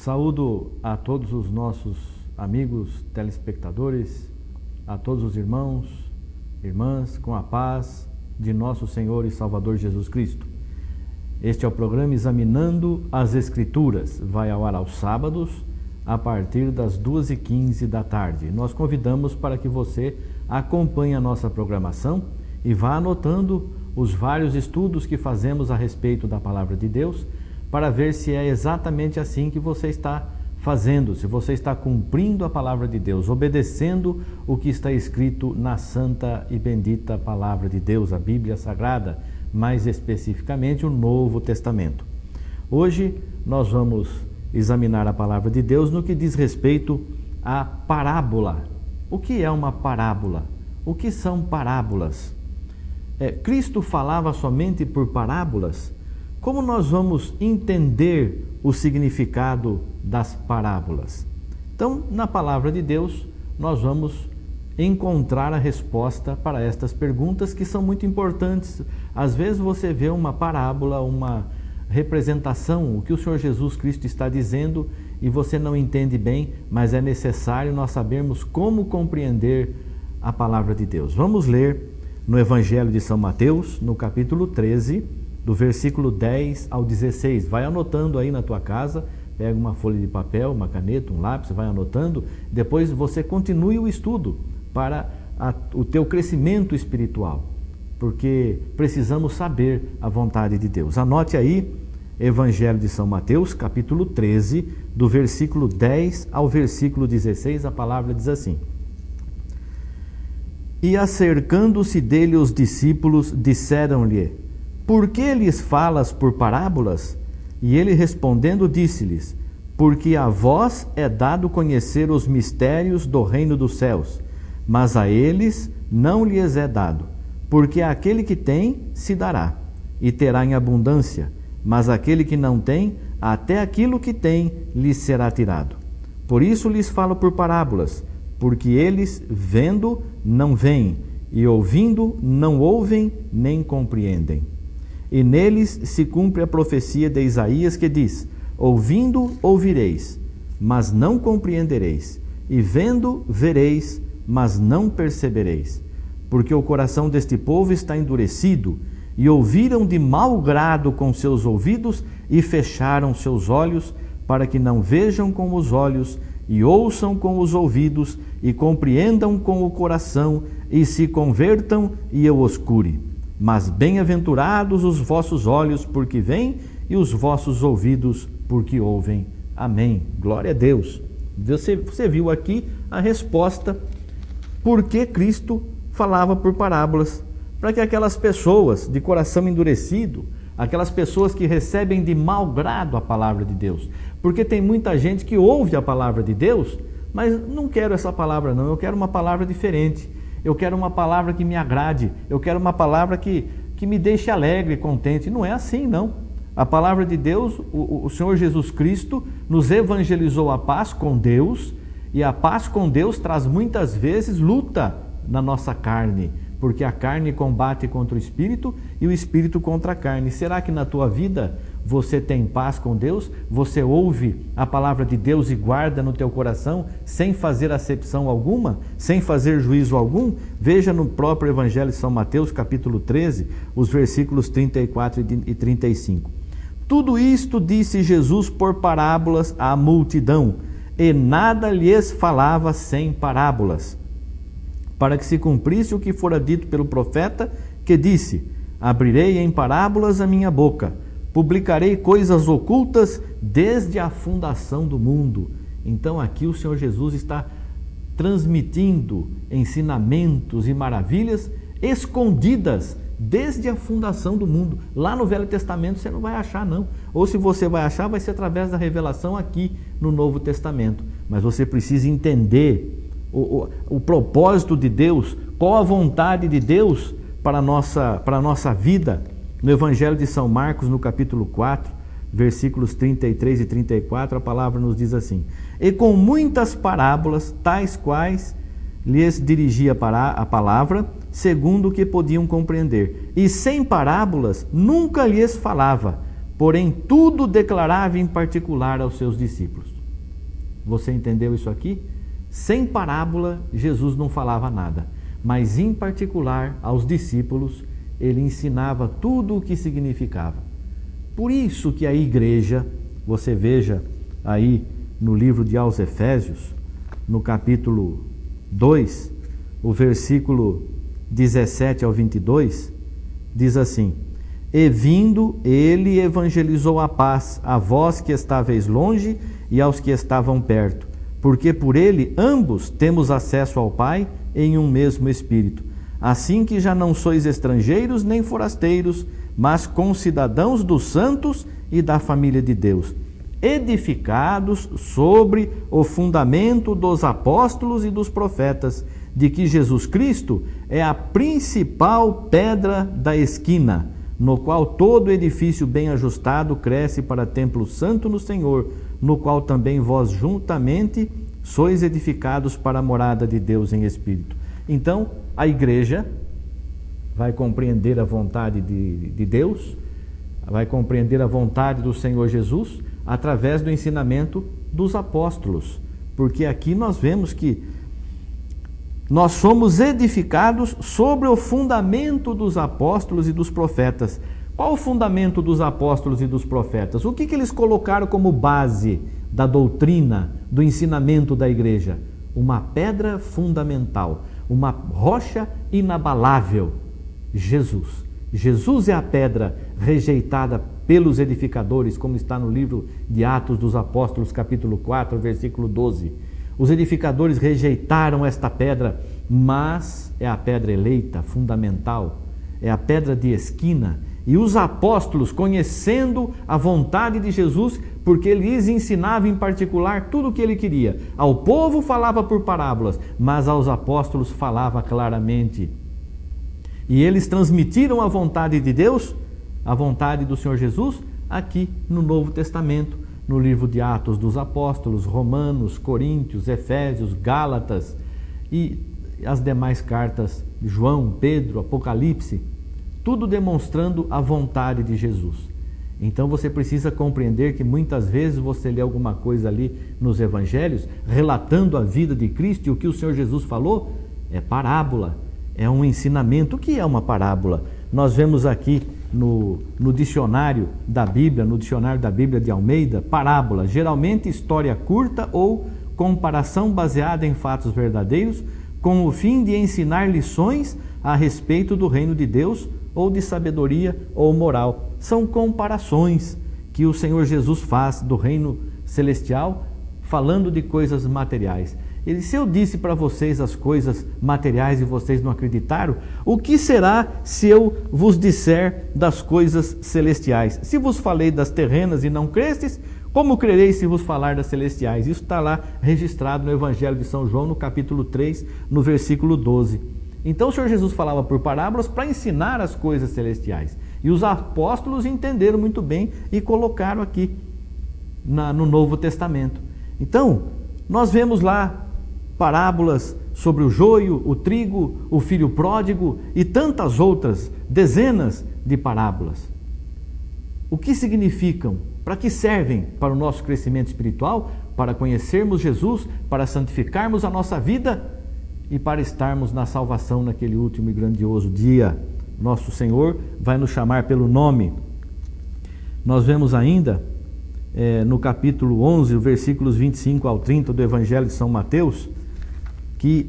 Saúdo a todos os nossos amigos telespectadores, a todos os irmãos, irmãs, com a paz de nosso Senhor e Salvador Jesus Cristo. Este é o programa Examinando as Escrituras. Vai ao ar aos sábados, a partir das 2h15 da tarde. Nós convidamos para que você acompanhe a nossa programação e vá anotando os vários estudos que fazemos a respeito da Palavra de Deus, para ver se é exatamente assim que você está fazendo, se você está cumprindo a Palavra de Deus, obedecendo o que está escrito na santa e bendita Palavra de Deus, a Bíblia Sagrada, mais especificamente o Novo Testamento. Hoje nós vamos examinar a Palavra de Deus no que diz respeito à parábola. O que é uma parábola? O que são parábolas? Cristo falava somente por parábolas? Como nós vamos entender o significado das parábolas? Então, na Palavra de Deus, nós vamos encontrar a resposta para estas perguntas que são muito importantes. Às vezes você vê uma parábola, uma representação, o que o Senhor Jesus Cristo está dizendo e você não entende bem, mas é necessário nós sabermos como compreender a Palavra de Deus. Vamos ler no Evangelho de São Mateus, no capítulo 13, do versículo 10 ao 16. Vai anotando aí na tua casa, pega uma folha de papel, uma caneta, um lápis, vai anotando, depois você continue o estudo para o teu crescimento espiritual, porque precisamos saber a vontade de Deus. Anote aí, Evangelho de São Mateus, capítulo 13, do versículo 10 ao versículo 16, a palavra diz assim: E acercando-se dele os discípulos, disseram-lhe: Por que lhes falas por parábolas? E ele respondendo disse-lhes: Porque a vós é dado conhecer os mistérios do reino dos céus, mas a eles não lhes é dado, porque aquele que tem se dará, e terá em abundância, mas aquele que não tem, até aquilo que tem lhe será tirado. Por isso lhes falo por parábolas, porque eles, vendo, não veem, e ouvindo, não ouvem, nem compreendem. E neles se cumpre a profecia de Isaías que diz: Ouvindo, ouvireis, mas não compreendereis, e vendo, vereis, mas não percebereis. Porque o coração deste povo está endurecido, e ouviram de mau grado com seus ouvidos, e fecharam seus olhos, para que não vejam com os olhos, e ouçam com os ouvidos, e compreendam com o coração, e se convertam, e eu os cure. Mas bem-aventurados os vossos olhos, porque veem, e os vossos ouvidos, porque ouvem. Amém. Glória a Deus. Você viu aqui a resposta por que Cristo falava por parábolas. Para que aquelas pessoas de coração endurecido, aquelas pessoas que recebem de mau grado a palavra de Deus. Porque tem muita gente que ouve a palavra de Deus, mas não quero essa palavra não, eu quero uma palavra diferente. Eu quero uma palavra que me agrade, eu quero uma palavra que me deixe alegre, contente. Não é assim, não. A palavra de Deus, o Senhor Jesus Cristo nos evangelizou a paz com Deus, e a paz com Deus traz muitas vezes luta na nossa carne, porque a carne combate contra o Espírito e o Espírito contra a carne. Será que na tua vida você tem paz com Deus? Você ouve a palavra de Deus e guarda no teu coração sem fazer acepção alguma, sem fazer juízo algum? Veja no próprio Evangelho de São Mateus, capítulo 13, os versículos 34 e 35. Tudo isto disse Jesus por parábolas à multidão, e nada lhes falava sem parábolas, para que se cumprisse o que fora dito pelo profeta, que disse: Abrirei em parábolas a minha boca, publicarei coisas ocultas desde a fundação do mundo. Então aqui o Senhor Jesus está transmitindo ensinamentos e maravilhas escondidas desde a fundação do mundo. Lá no Velho Testamento você não vai achar não, ou se você vai achar, vai ser através da revelação aqui no Novo Testamento. Mas você precisa entender o propósito de Deus, qual a vontade de Deus para a nossa vida. No Evangelho de São Marcos, no capítulo 4, versículos 33 e 34, a palavra nos diz assim: E com muitas parábolas, tais quais lhes dirigia a palavra, segundo o que podiam compreender. E sem parábolas nunca lhes falava, porém tudo declarava em particular aos seus discípulos. Você entendeu isso aqui? Sem parábola, Jesus não falava nada, mas em particular aos discípulos, ele ensinava tudo o que significava. Por isso que a igreja, você veja aí no livro de aos Efésios, no capítulo 2, o versículo 17 ao 22, diz assim: E vindo, ele evangelizou a paz a vós que estáveis longe e aos que estavam perto, porque por ele ambos temos acesso ao Pai em um mesmo Espírito. Assim que já não sois estrangeiros nem forasteiros, mas concidadãos dos santos e da família de Deus, edificados sobre o fundamento dos apóstolos e dos profetas, de que Jesus Cristo é a principal pedra da esquina, no qual todo edifício bem ajustado cresce para templo santo no Senhor, no qual também vós juntamente sois edificados para a morada de Deus em Espírito. Então, a igreja vai compreender a vontade de Deus, vai compreender a vontade do Senhor Jesus através do ensinamento dos apóstolos, porque aqui nós vemos que nós somos edificados sobre o fundamento dos apóstolos e dos profetas. Qual o fundamento dos apóstolos e dos profetas? O que eles colocaram como base da doutrina, do ensinamento da igreja? Uma pedra fundamental, uma rocha inabalável, Jesus. Jesus é a pedra rejeitada pelos edificadores, como está no livro de Atos dos Apóstolos, capítulo 4, versículo 12. Os edificadores rejeitaram esta pedra, mas é a pedra eleita, fundamental, é a pedra de esquina. E os apóstolos, conhecendo a vontade de Jesus, porque ele lhes ensinava em particular tudo o que ele queria. Ao povo falava por parábolas, mas aos apóstolos falava claramente. E eles transmitiram a vontade de Deus, a vontade do Senhor Jesus, aqui no Novo Testamento, no livro de Atos dos Apóstolos, Romanos, Coríntios, Efésios, Gálatas e as demais cartas de João, Pedro, Apocalipse, tudo demonstrando a vontade de Jesus. Então você precisa compreender que muitas vezes você lê alguma coisa ali nos evangelhos, relatando a vida de Cristo e o que o Senhor Jesus falou, é parábola, é um ensinamento. O que é uma parábola? Nós vemos aqui no dicionário da Bíblia, no dicionário da Bíblia de Almeida, parábola, geralmente história curta ou comparação baseada em fatos verdadeiros, com o fim de ensinar lições a respeito do reino de Deus, ou de sabedoria ou moral. São comparações que o Senhor Jesus faz do reino celestial, falando de coisas materiais. Ele, se eu disse para vocês as coisas materiais e vocês não acreditaram, o que será se eu vos disser das coisas celestiais? Se vos falei das terrenas e não crestes, como crereis se vos falar das celestiais? Isso está lá registrado no Evangelho de São João, no capítulo 3, no versículo 12. Então o Senhor Jesus falava por parábolas para ensinar as coisas celestiais. E os apóstolos entenderam muito bem e colocaram aqui no Novo Testamento. Então, nós vemos lá parábolas sobre o joio, o trigo, o filho pródigo e tantas outras, dezenas de parábolas. O que significam? Para que servem? Para o nosso crescimento espiritual? Para conhecermos Jesus? Para santificarmos a nossa vida? E para estarmos na salvação naquele último e grandioso dia. Nosso Senhor vai nos chamar pelo nome. Nós vemos ainda no capítulo 11, versículos 25 ao 30 do Evangelho de São Mateus, que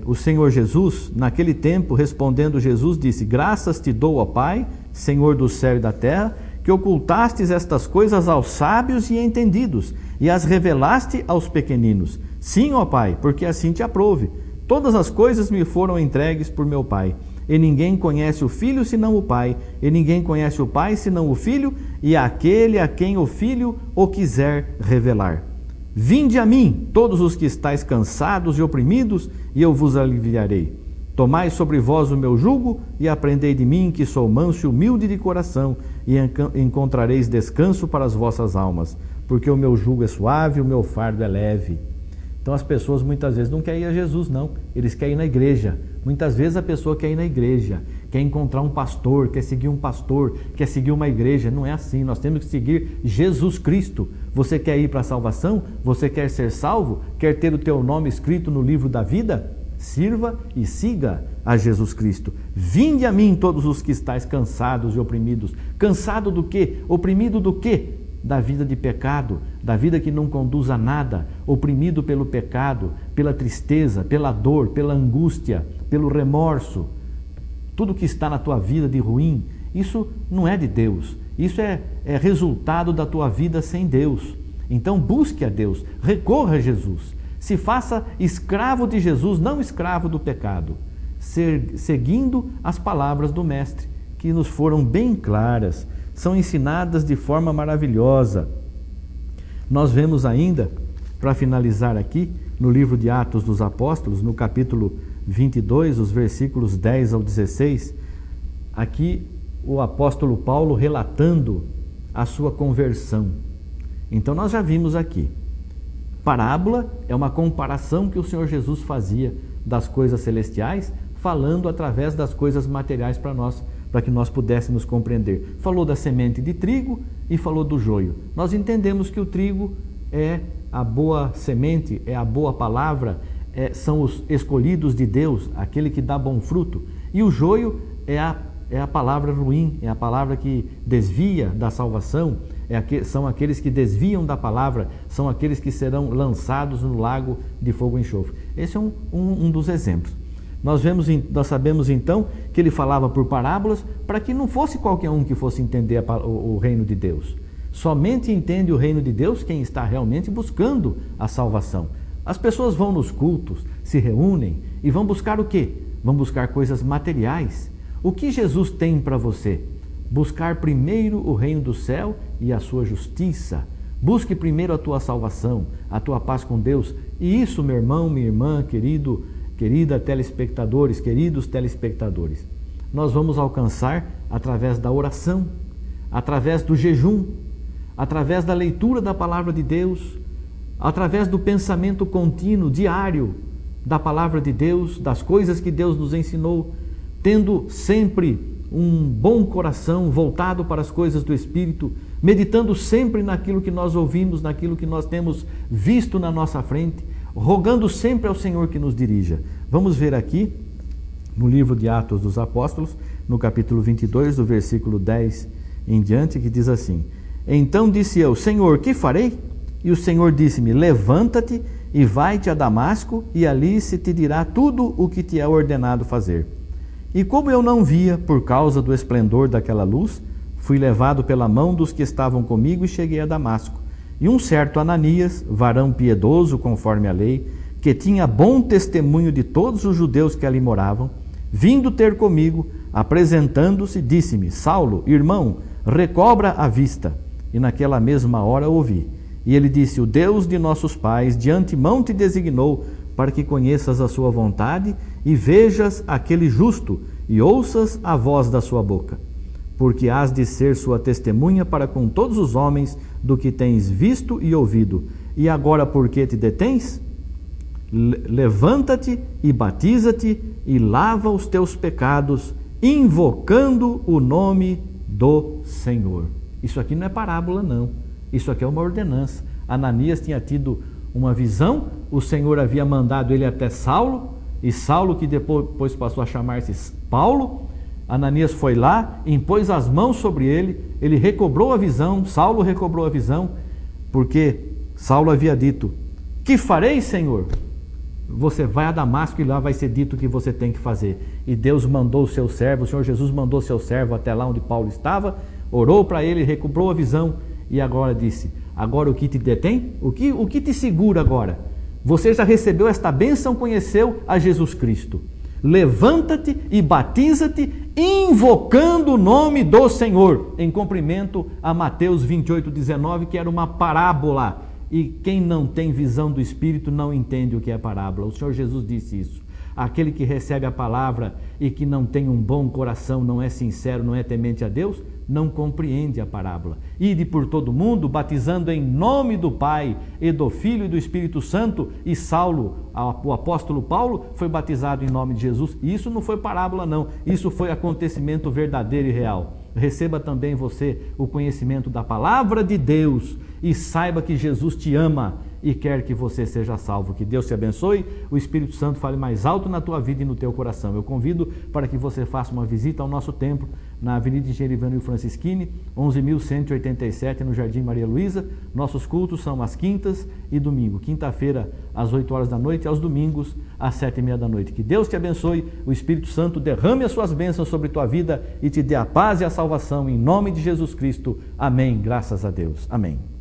o Senhor Jesus, naquele tempo, respondendo Jesus, disse: Graças te dou, ó Pai, Senhor do céu e da terra, que ocultastes estas coisas aos sábios e entendidos, e as revelaste aos pequeninos. Sim, ó Pai, porque assim te aprouve. Todas as coisas me foram entregues por meu Pai. E ninguém conhece o Filho senão o Pai, e ninguém conhece o Pai senão o Filho, e aquele a quem o Filho o quiser revelar. Vinde a mim, todos os que estáis cansados e oprimidos, e eu vos aliviarei. Tomai sobre vós o meu jugo, e aprendei de mim, que sou manso e humilde de coração, e encontrareis descanso para as vossas almas, porque o meu jugo é suave e o meu fardo é leve. Então as pessoas muitas vezes não querem ir a Jesus, não. Eles querem ir na igreja. Muitas vezes a pessoa quer ir na igreja, quer encontrar um pastor, quer seguir uma igreja. Não é assim. Nós temos que seguir Jesus Cristo, Você quer ir para a salvação? Você quer ser salvo? Quer ter o teu nome escrito no livro da vida? Sirva e siga a Jesus Cristo. Vinde a mim todos os que estáis cansados e oprimidos. Cansado do quê? Oprimido do quê? Da vida de pecado, da vida que não conduz a nada, oprimido pelo pecado, pela tristeza, pela dor, pela angústia, pelo remorso. Tudo que está na tua vida de ruim, isso não é de Deus. Isso é resultado da tua vida sem Deus. Então busque a Deus, recorra a Jesus. Se faça escravo de Jesus, não escravo do pecado, seguindo as palavras do Mestre, que nos foram bem claras, são ensinadas de forma maravilhosa. Nós vemos ainda, para finalizar aqui, no livro de Atos dos Apóstolos, no capítulo 22, os versículos 10 ao 16, aqui o apóstolo Paulo relatando a sua conversão. Então nós já vimos aqui, parábola é uma comparação que o Senhor Jesus fazia das coisas celestiais, falando através das coisas materiais para nós, para que nós pudéssemos compreender. Falou da semente de trigo e falou do joio. Nós entendemos que o trigo é a boa semente, é a boa palavra, são os escolhidos de Deus, aquele que dá bom fruto. E o joio é a palavra ruim, é a palavra que desvia da salvação, são aqueles que desviam da palavra, são aqueles que serão lançados no lago de fogo e enxofre. Esse é um dos exemplos. Nós sabemos então que ele falava por parábolas para que não fosse qualquer um que fosse entender o reino de Deus. Somente entende o reino de Deus quem está realmente buscando a salvação. As pessoas vão nos cultos, se reúnem e vão buscar o quê? Vão buscar coisas materiais. O que Jesus tem para você? Buscar primeiro o reino do céu e a sua justiça. Busque primeiro a tua salvação, a tua paz com Deus. E isso, meu irmão, minha irmã, querida telespectadores, queridos telespectadores, nós vamos alcançar através da oração, através do jejum, através da leitura da palavra de Deus, através do pensamento contínuo, diário, da palavra de Deus, das coisas que Deus nos ensinou, tendo sempre um bom coração voltado para as coisas do Espírito, meditando sempre naquilo que nós ouvimos, naquilo que nós temos visto na nossa frente, rogando sempre ao Senhor que nos dirija. Vamos ver aqui, no livro de Atos dos Apóstolos, no capítulo 22, do versículo 10 em diante, que diz assim: Então disse eu, Senhor, que farei? E o Senhor disse-me, levanta-te e vai-te a Damasco, e ali se te dirá tudo o que te é ordenado fazer. E como eu não via, por causa do esplendor daquela luz, fui levado pela mão dos que estavam comigo e cheguei a Damasco. E um certo Ananias, varão piedoso conforme a lei, que tinha bom testemunho de todos os judeus que ali moravam, vindo ter comigo, apresentando-se, disse-me, Saulo, irmão, recobra a vista. E naquela mesma hora ouvi. E ele disse, o Deus de nossos pais de antemão te designou para que conheças a sua vontade e vejas aquele justo e ouças a voz da sua boca. Porque hás de ser sua testemunha para com todos os homens do que tens visto e ouvido. E agora por que te detens? Levanta-te e batiza-te e lava os teus pecados, invocando o nome do Senhor. Isso aqui não é parábola, não. Isso aqui é uma ordenança. Ananias tinha tido uma visão, o Senhor havia mandado ele até Saulo, e Saulo, que depois passou a chamar-se Paulo, Ananias foi lá, impôs as mãos sobre ele recobrou a visão, Saulo recobrou a visão, porque Saulo havia dito, que farei, Senhor? Você vai a Damasco e lá vai ser dito o que você tem que fazer. E Deus mandou o seu servo, o Senhor Jesus mandou o seu servo até lá onde Paulo estava, orou para ele, recobrou a visão, e agora disse, agora o que te detém? O que te segura agora? Você já recebeu esta bênção, conheceu a Jesus Cristo. Levanta-te e batiza-te, invocando o nome do Senhor, em cumprimento a Mateus 28:19, que era uma parábola. E quem não tem visão do Espírito não entende o que é parábola. O Senhor Jesus disse isso. Aquele que recebe a palavra e que não tem um bom coração, não é sincero, não é temente a Deus, não compreende a parábola. Ide por todo mundo, batizando em nome do Pai, e do Filho e do Espírito Santo. E Saulo, o apóstolo Paulo, foi batizado em nome de Jesus. E isso não foi parábola, não. Isso foi acontecimento verdadeiro e real. Receba também você o conhecimento da palavra de Deus e saiba que Jesus te ama e quer que você seja salvo. Que Deus te abençoe, o Espírito Santo fale mais alto na tua vida e no teu coração. Eu convido para que você faça uma visita ao nosso templo, na Avenida Engenheiro Ivânio Francisquini, 11.187, no Jardim Maria Luísa. Nossos cultos são às quintas e domingo. Quinta-feira, às 8 horas da noite, e aos domingos, às 7h30 da noite. Que Deus te abençoe, o Espírito Santo derrame as suas bênçãos sobre tua vida e te dê a paz e a salvação, em nome de Jesus Cristo. Amém. Graças a Deus. Amém.